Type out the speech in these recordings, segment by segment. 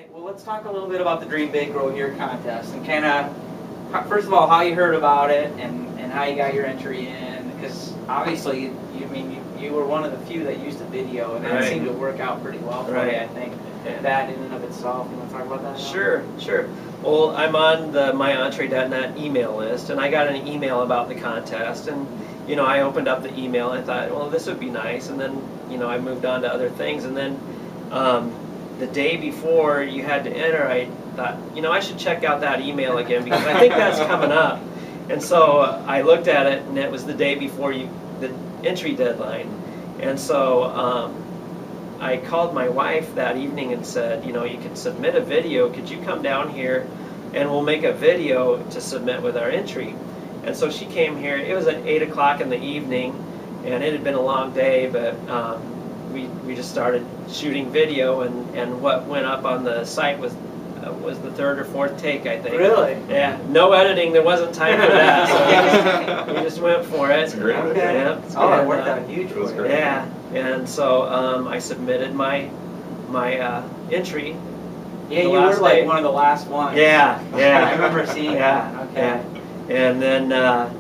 right. Well, let's talk a little bit about the Dream Big Grow Here contest and kind of, first of all, how you heard about it and how you got your entry in. Because obviously, you were one of the few that used a video, and that seemed to work out pretty well for you, I think. That in and of itself. You want to talk about that? Sure. Well, I'm on the myentree.net email list, and I got an email about the contest, and I opened up the email and I thought, well, this would be nice, and then I moved on to other things, and then the day before you had to enter, I thought, I should check out that email again because I think that's coming up, and so I looked at it, and it was the day before the entry deadline, and so I called my wife that evening and said, you can submit a video. Could you come down here and we'll make a video to submit with our entry? And so she came here. It was at 8 o'clock in the evening, and it had been a long day, but we just started shooting video, and what went up on the site was the third or fourth take, I think. Really? Yeah. No editing. There wasn't time for that, so we just went for it. That's great. Okay. Yeah. Oh, it worked out huge. It was great. Yeah. And so I submitted my entry. Yeah, you were like one of the last ones. Yeah. I remember seeing that. Okay. Yeah. And then, of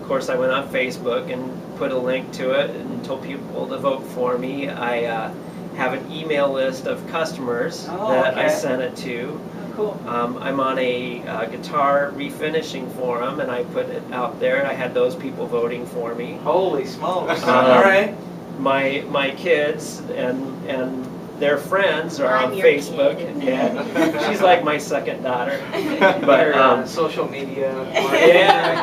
course, I went on Facebook and put a link to it and told people to vote for me. I have an email list of customers that I sent it to. Oh, cool. I'm on a guitar refinishing forum, and I put it out there. I had those people voting for me. Holy smokes! All right. My kids and their friends are on Facebook. Yeah, she's like my second daughter. But social media. Yeah.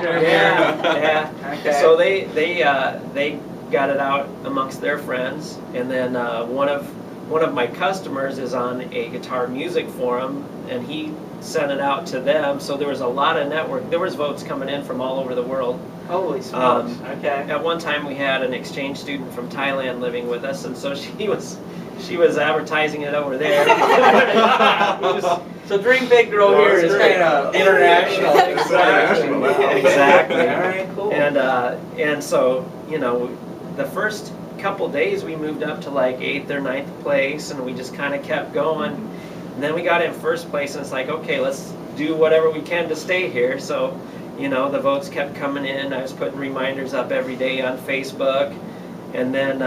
Okay. So they got it out amongst their friends, and then one of my customers is on a guitar music forum, and he sent it out to them. So there was a lot of network. There was votes coming in from all over the world. Holy smokes! Okay. At one time, we had an exchange student from Thailand living with us, and so she was advertising it over there. So Dream Big Grow Here is kind of international. Exactly. All right, cool. And so the first couple days we moved up to like 8th or 9th place, and we just kind of kept going. And then we got in first place, and it's like, okay, let's do whatever we can to stay here. So the votes kept coming in. I was putting reminders up every day on Facebook, and then.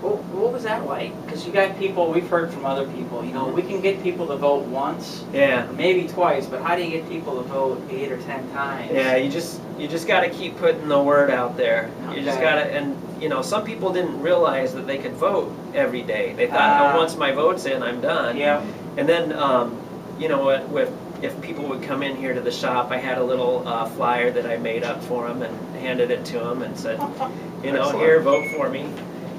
What was that like? Because you got people, we've heard from other people, we can get people to vote once, maybe twice, but how do you get people to vote 8 or 10 times? Yeah, you just got to keep putting the word out there. You just got to, and some people didn't realize that they could vote every day. They thought, once my vote's in, I'm done. Yeah. And then, if people would come in here to the shop, I had a little flyer that I made up for them and handed it to them and said, here, vote for me.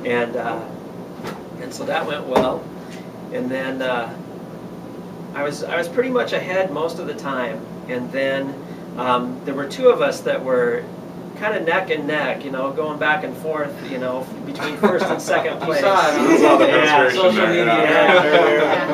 And so that went well, and then I was pretty much ahead most of the time, and then there were two of us that were kind of neck and neck, going back and forth, between first and second place. Social media.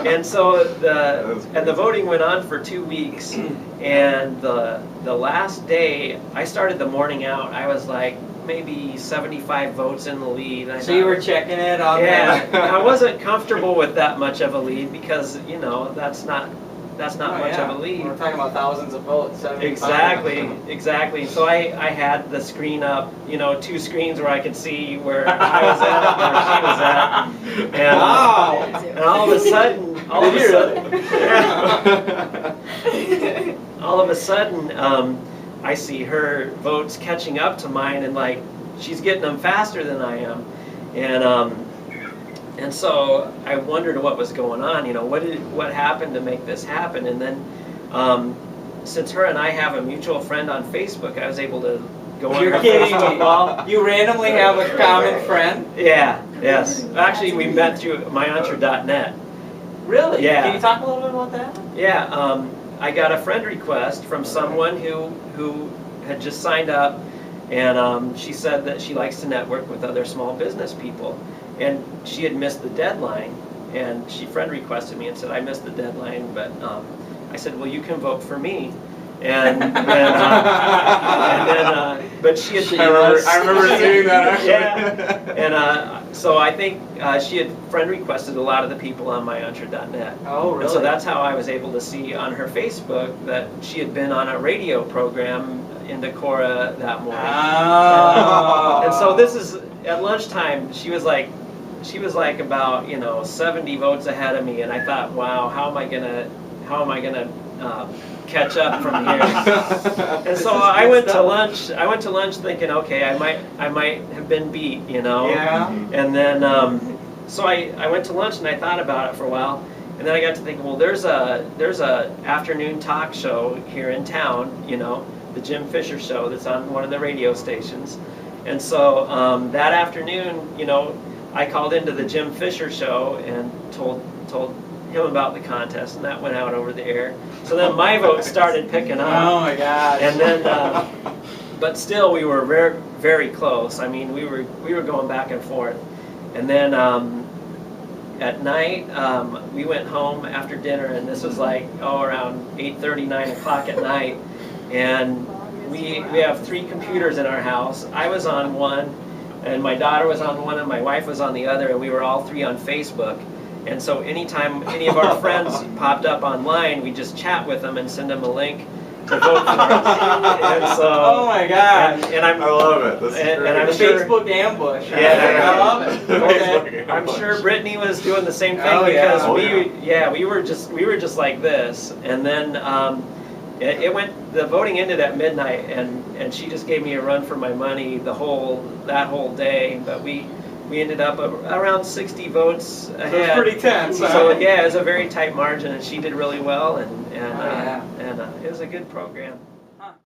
And so the voting went on for 2 weeks, and the last day I started the morning out. I was like maybe 75 votes in the lead. So you were checking it on I wasn't comfortable with that much of a lead because that's not much of a lead. We're talking about thousands of votes. 75. Exactly. So I had the screen up, 2 screens where I could see where I was at, where she was at, and, and all of a sudden, I see her votes catching up to mine, and like she's getting them faster than I am, and so I wondered what was going on. What happened to make this happen? And then since her and I have a mutual friend on Facebook, I was able to go on her Facebook wall. You randomly have a common friend? Yeah. Yes. Actually, we met through myentree.net. Really? Yeah. Can you talk a little bit about that? Yeah. I got a friend request from someone who had just signed up, and she said that she likes to network with other small business people, and she had missed the deadline, and she friend requested me and said, I missed the deadline, but I said, well, you can vote for me. And then but she had. I remember seeing that actually. Yeah. And So I think she had friend requested a lot of the people on myantra.net. Oh, really? And so that's how I was able to see on her Facebook that she had been on a radio program in Decorah that morning. Oh. And so this is at lunchtime. She was like about 70 votes ahead of me, and I thought, wow, how am I gonna catch up from here? And so I went to lunch. I went to lunch thinking, okay, I might have been beat, Yeah. And then so I went to lunch and I thought about it for a while, and then I got to thinking, well, there's a afternoon talk show here in town, the Jim Fisher Show that's on one of the radio stations, and so that afternoon, I called into the Jim Fisher Show and told him about the contest, and that went out over the air. So then my vote started picking up. Oh my gosh. And then, but still, we were very, very close. I mean, we were going back and forth. And then at night, we went home after dinner, and this was like around 8:30, 9 o'clock at night. And we have 3 computers in our house. I was on one, and my daughter was on one, and my wife was on the other, and we were all 3 on Facebook. And so anytime any of our friends popped up online, we just chat with them and send them a link to vote for us. And so, oh my gosh. And I love it. This is and great. I'm sure, Facebook ambush. Yeah. I love it. Okay. I'm sure Brittany was doing the same thing, Oh, yeah. because Oh, we were just like this. And then the voting ended at midnight, and she just gave me a run for my money that whole day. But we ended up around 60 votes ahead. So it's pretty tense. So yeah, it was a very tight margin, and she did really well, and Oh, yeah. it was a good program.